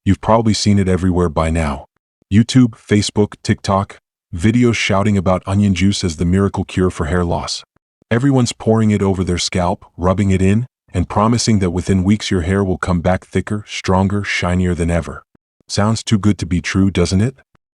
You've probably seen it everywhere by now. YouTube, Facebook, TikTok, videos shouting about onion juice as the miracle cure for hair loss. Everyone's pouring it over their scalp, rubbing it in, and promising that within weeks your hair will come back thicker, stronger, shinier than ever. Sounds too good to be true, doesn't it?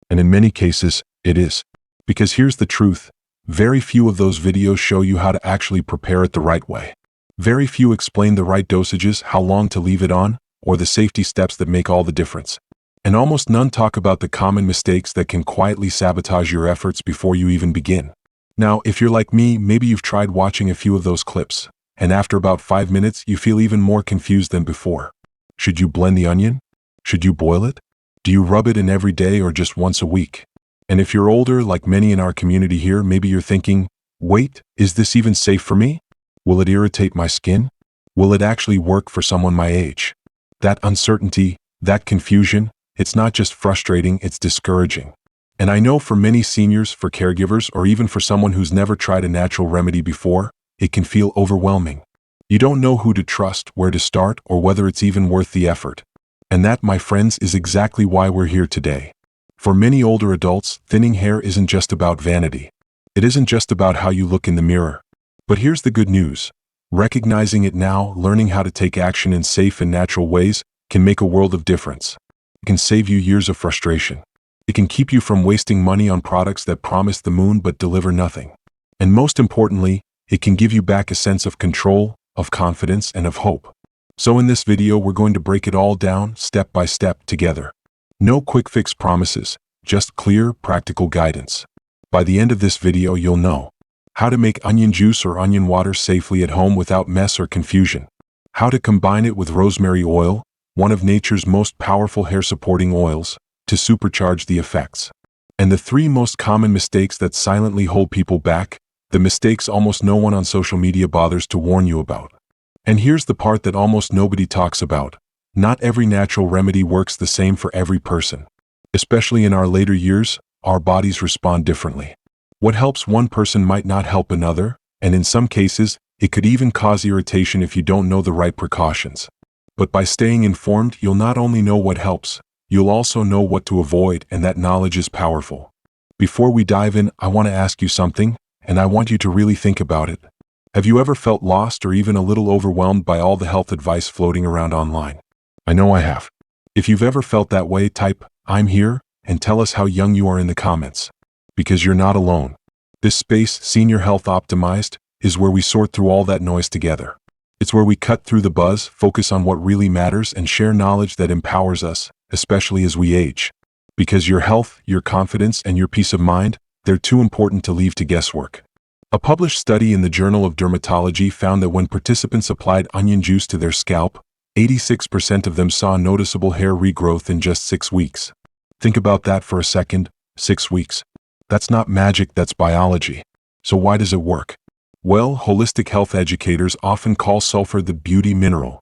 And in many cases, it is. Because here's the truth. Very few of those videos show you how to actually prepare it the right way. Very few explain the right dosages, how long to leave it on, or the safety steps that make all the difference. And almost none talk about the common mistakes that can quietly sabotage your efforts before you even begin. Now, if you're like me, maybe you've tried watching a few of those clips, and after about 5 minutes, you feel even more confused than before. Should you blend the onion? Should you boil it? Do you rub it in every day or just once a week? And if you're older, like many in our community here, maybe you're thinking, wait, is this even safe for me? Will it irritate my skin? Will it actually work for someone my age? That uncertainty, that confusion, it's not just frustrating, it's discouraging. And I know for many seniors, for caregivers, or even for someone who's never tried a natural remedy before, it can feel overwhelming. You don't know who to trust, where to start, or whether it's even worth the effort. And that, my friends, is exactly why we're here today. For many older adults, thinning hair isn't just about vanity. It isn't just about how you look in the mirror. But here's the good news. Recognizing it now, learning how to take action in safe and natural ways, can make a world of difference. It can save you years of frustration. It can keep you from wasting money on products that promise the moon but deliver nothing. And most importantly, it can give you back a sense of control, of confidence, and of hope. So in this video, we're going to break it all down, step by step, together. No quick fix promises, just clear, practical guidance. By the end of this video, you'll know how to make onion juice or onion water safely at home without mess or confusion, how to combine it with rosemary oil, one of nature's most powerful hair-supporting oils, to supercharge the effects, and the 3 most common mistakes that silently hold people back, the mistakes almost no one on social media bothers to warn you about. And here's the part that almost nobody talks about. Not every natural remedy works the same for every person. Especially in our later years, our bodies respond differently. What helps one person might not help another, and in some cases, it could even cause irritation if you don't know the right precautions. But by staying informed, you'll not only know what helps, you'll also know what to avoid, and that knowledge is powerful. Before we dive in, I want to ask you something, and I want you to really think about it. Have you ever felt lost or even a little overwhelmed by all the health advice floating around online? I know I have. If you've ever felt that way, type, "I'm here," and tell us how young you are in the comments. Because you're not alone. This space, Senior Health Optimized, is where we sort through all that noise together. It's where we cut through the buzz, focus on what really matters, and share knowledge that empowers us, especially as we age. Because your health, your confidence, and your peace of mind, they're too important to leave to guesswork. A published study in the Journal of Dermatology found that when participants applied onion juice to their scalp, 86% of them saw noticeable hair regrowth in just 6 weeks. Think about that for a second. 6 weeks. That's not magic, that's biology. So why does it work? Well, holistic health educators often call sulfur the beauty mineral.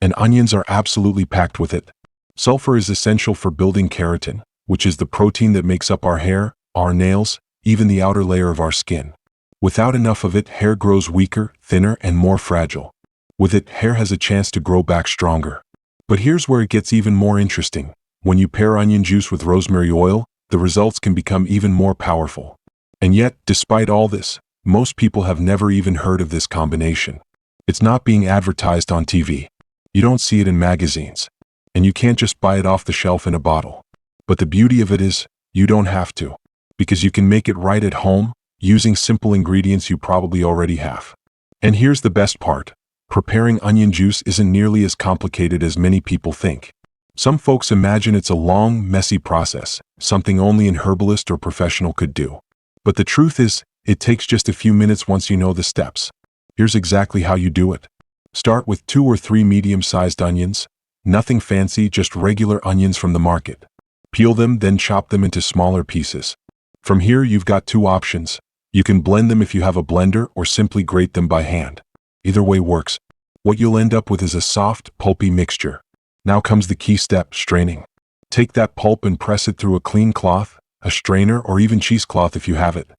And onions are absolutely packed with it. Sulfur is essential for building keratin, which is the protein that makes up our hair, our nails, even the outer layer of our skin. Without enough of it, hair grows weaker, thinner, and more fragile. With it, hair has a chance to grow back stronger. But here's where it gets even more interesting. When you pair onion juice with rosemary oil, the results can become even more powerful. And yet, despite all this, most people have never even heard of this combination. It's not being advertised on TV. You don't see it in magazines. And you can't just buy it off the shelf in a bottle. But the beauty of it is, you don't have to. Because you can make it right at home, using simple ingredients you probably already have. And here's the best part. Preparing onion juice isn't nearly as complicated as many people think. Some folks imagine it's a long, messy process, something only an herbalist or professional could do. But the truth is, it takes just a few minutes once you know the steps. Here's exactly how you do it. Start with 2 or 3 medium-sized onions. Nothing fancy, just regular onions from the market. Peel them, then chop them into smaller pieces. From here, you've got 2 options. You can blend them if you have a blender, or simply grate them by hand. Either way works. What you'll end up with is a soft, pulpy mixture. Now comes the key step, straining. Take that pulp and press it through a clean cloth, a strainer, or even cheesecloth if you have it.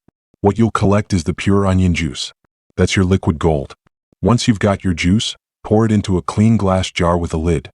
What you'll collect is the pure onion juice. That's your liquid gold. Once you've got your juice, pour it into a clean glass jar with a lid.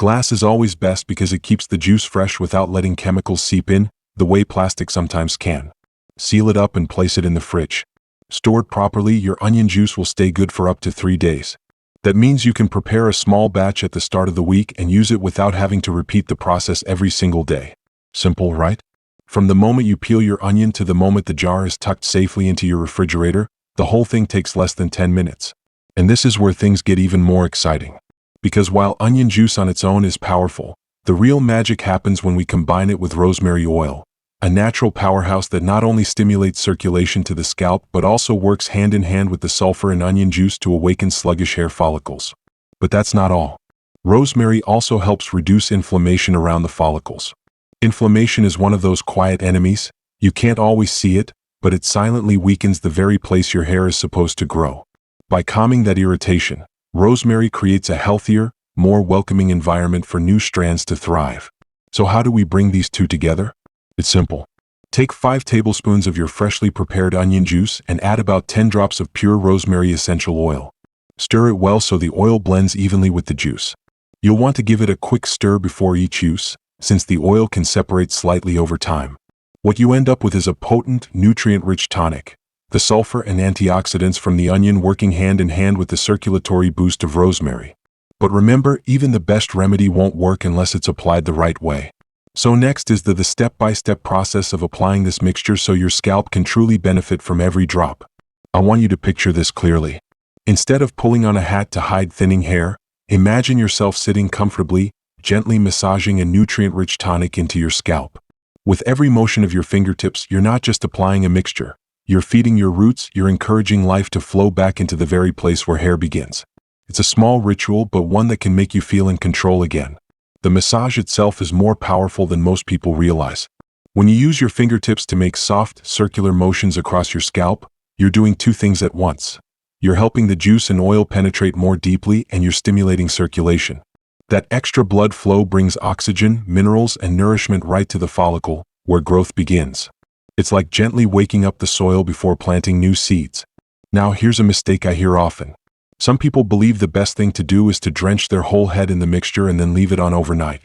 Glass is always best because it keeps the juice fresh without letting chemicals seep in, the way plastic sometimes can. Seal it up and place it in the fridge. Stored properly, your onion juice will stay good for up to 3 days. That means you can prepare a small batch at the start of the week and use it without having to repeat the process every single day. Simple, right? From the moment you peel your onion to the moment the jar is tucked safely into your refrigerator, the whole thing takes less than 10 minutes. And this is where things get even more exciting. Because while onion juice on its own is powerful, the real magic happens when we combine it with rosemary oil, a natural powerhouse that not only stimulates circulation to the scalp but also works hand in hand with the sulfur in onion juice to awaken sluggish hair follicles. But that's not all. Rosemary also helps reduce inflammation around the follicles. Inflammation is one of those quiet enemies. You can't always see it, but it silently weakens the very place your hair is supposed to grow. By calming that irritation, rosemary creates a healthier, more welcoming environment for new strands to thrive. So how do we bring these two together? It's simple. Take 5 tablespoons of your freshly prepared onion juice and add about 10 drops of pure rosemary essential oil. Stir it well so the oil blends evenly with the juice. You'll want to give it a quick stir before each use, since the oil can separate slightly over time. What you end up with is a potent, nutrient-rich tonic, the sulfur and antioxidants from the onion working hand in hand with the circulatory boost of rosemary. But remember, even the best remedy won't work unless it's applied the right way. So next is the step-by-step process of applying this mixture so your scalp can truly benefit from every drop. I want you to picture this clearly. Instead of pulling on a hat to hide thinning hair, imagine yourself sitting comfortably, gently massaging a nutrient-rich tonic into your scalp. With every motion of your fingertips, you're not just applying a mixture. You're feeding your roots, you're encouraging life to flow back into the very place where hair begins. It's a small ritual, but one that can make you feel in control again. The massage itself is more powerful than most people realize. When you use your fingertips to make soft, circular motions across your scalp, you're doing 2 things at once. You're helping the juice and oil penetrate more deeply, and you're stimulating circulation. That extra blood flow brings oxygen, minerals, and nourishment right to the follicle, where growth begins. It's like gently waking up the soil before planting new seeds. Now here's a mistake I hear often. Some people believe the best thing to do is to drench their whole head in the mixture and then leave it on overnight.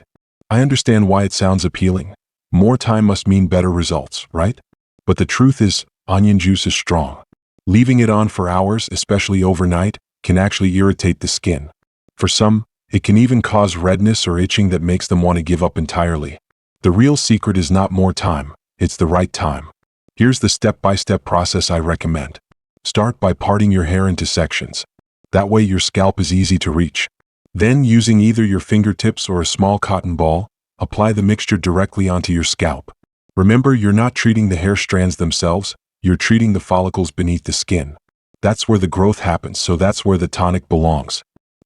I understand why it sounds appealing. More time must mean better results, right? But the truth is, onion juice is strong. Leaving it on for hours, especially overnight, can actually irritate the skin. For some, it can even cause redness or itching that makes them want to give up entirely. The real secret is not more time, it's the right time. Here's the step-by-step process I recommend. Start by parting your hair into sections. That way your scalp is easy to reach. Then, using either your fingertips or a small cotton ball, apply the mixture directly onto your scalp. Remember, you're not treating the hair strands themselves, you're treating the follicles beneath the skin. That's where the growth happens, so that's where the tonic belongs.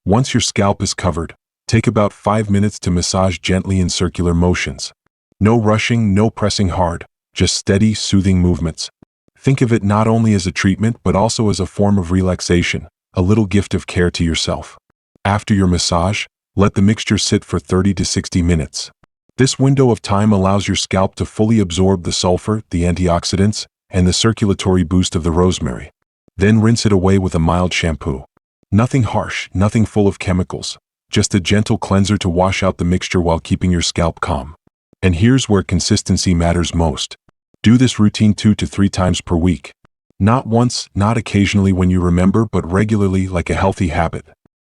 Once your scalp is covered, take about 5 minutes to massage gently in circular motions. No rushing, no pressing hard, just steady, soothing movements. Think of it not only as a treatment but also as a form of relaxation, a little gift of care to yourself. After your massage, let the mixture sit for 30 to 60 minutes. This window of time allows your scalp to fully absorb the sulfur, the antioxidants, and the circulatory boost of the rosemary. Then rinse it away with a mild shampoo. Nothing harsh, nothing full of chemicals, just a gentle cleanser to wash out the mixture while keeping your scalp calm. And here's where consistency matters most. Do this routine 2 to 3 times per week. Not once, not occasionally when you remember, but regularly, like a healthy habit.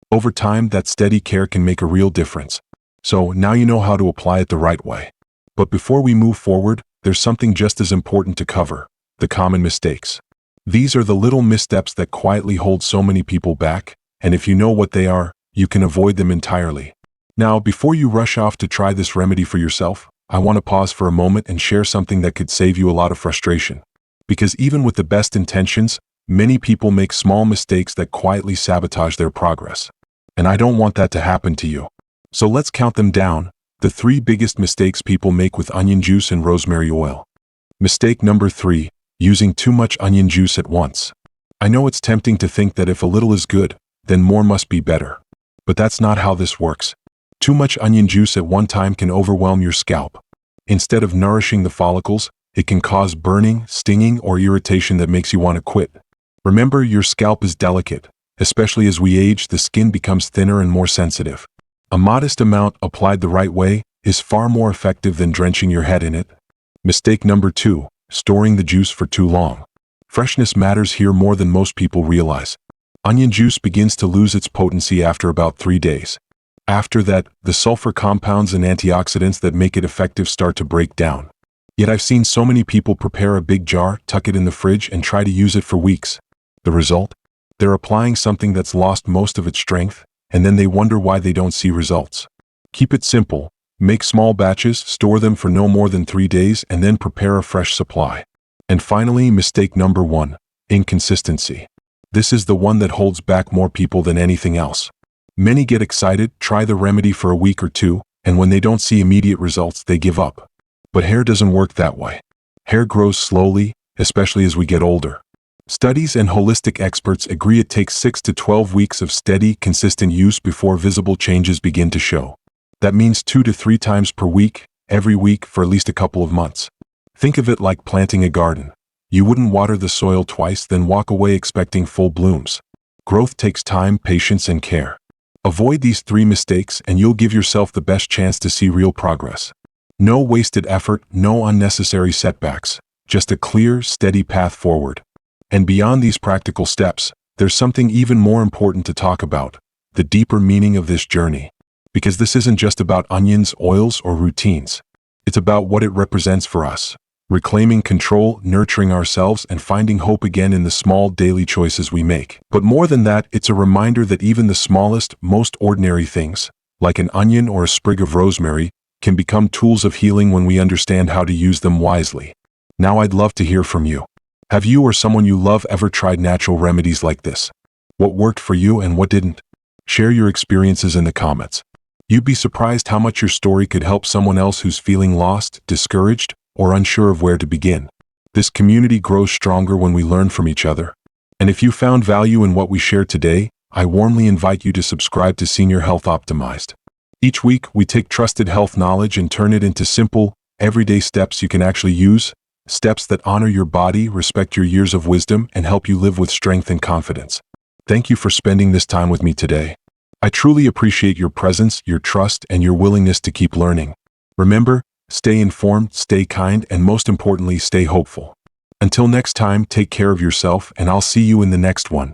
Over time, that steady care can make a real difference. So now you know how to apply it the right way. But before we move forward, there's something just as important to cover: the common mistakes. These are the little missteps that quietly hold so many people back, and if you know what they are, you can avoid them entirely. Now, before you rush off to try this remedy for yourself, I want to pause for a moment and share something that could save you a lot of frustration. Because even with the best intentions, many people make small mistakes that quietly sabotage their progress. And I don't want that to happen to you. So let's count them down, the 3 biggest mistakes people make with onion juice and rosemary oil. Mistake number 3, using too much onion juice at once. I know it's tempting to think that if a little is good, then more must be better. But that's not how this works. Too much onion juice at one time can overwhelm your scalp. Instead of nourishing the follicles, it can cause burning, stinging, or irritation that makes you want to quit. Remember, your scalp is delicate. Especially as we age, the skin becomes thinner and more sensitive. A modest amount applied the right way is far more effective than drenching your head in it. Mistake number 2, storing the juice for too long. Freshness matters here more than most people realize. Onion juice begins to lose its potency after about 3 days. After that, the sulfur compounds and antioxidants that make it effective start to break down. Yet I've seen so many people prepare a big jar, tuck it in the fridge, and try to use it for weeks. The result? They're applying something that's lost most of its strength, and then they wonder why they don't see results. Keep it simple. Make small batches, store them for no more than 3 days, and then prepare a fresh supply. And finally, mistake number 1, inconsistency. This is the one that holds back more people than anything else. Many get excited, try the remedy for a week or 2, and when they don't see immediate results, they give up. But hair doesn't work that way. Hair grows slowly, especially as we get older. Studies and holistic experts agree it takes 6 to 12 weeks of steady, consistent use before visible changes begin to show. That means 2 to 3 times per week, every week for at least a couple of months. Think of it like planting a garden. You wouldn't water the soil twice, then walk away expecting full blooms. Growth takes time, patience, and care. Avoid these 3 mistakes and you'll give yourself the best chance to see real progress. No wasted effort, no unnecessary setbacks, just a clear, steady path forward. And beyond these practical steps, there's something even more important to talk about, the deeper meaning of this journey. Because this isn't just about onions, oils, or routines. It's about what it represents for us. Reclaiming control, nurturing ourselves, and finding hope again in the small daily choices we make. But more than that, it's a reminder that even the smallest, most ordinary things, like an onion or a sprig of rosemary, can become tools of healing when we understand how to use them wisely. Now I'd love to hear from you. Have you or someone you love ever tried natural remedies like this? What worked for you and what didn't? Share your experiences in the comments. You'd be surprised how much your story could help someone else who's feeling lost, discouraged, or unsure of where to begin. This community grows stronger when we learn from each other. And if you found value in what we shared today, I warmly invite you to subscribe to Senior Health Optimized. Each week, we take trusted health knowledge and turn it into simple, everyday steps you can actually use, steps that honor your body, respect your years of wisdom, and help you live with strength and confidence. Thank you for spending this time with me today. I truly appreciate your presence, your trust, and your willingness to keep learning. Remember, stay informed, stay kind, and most importantly, stay hopeful. Until next time, take care of yourself, and I'll see you in the next one.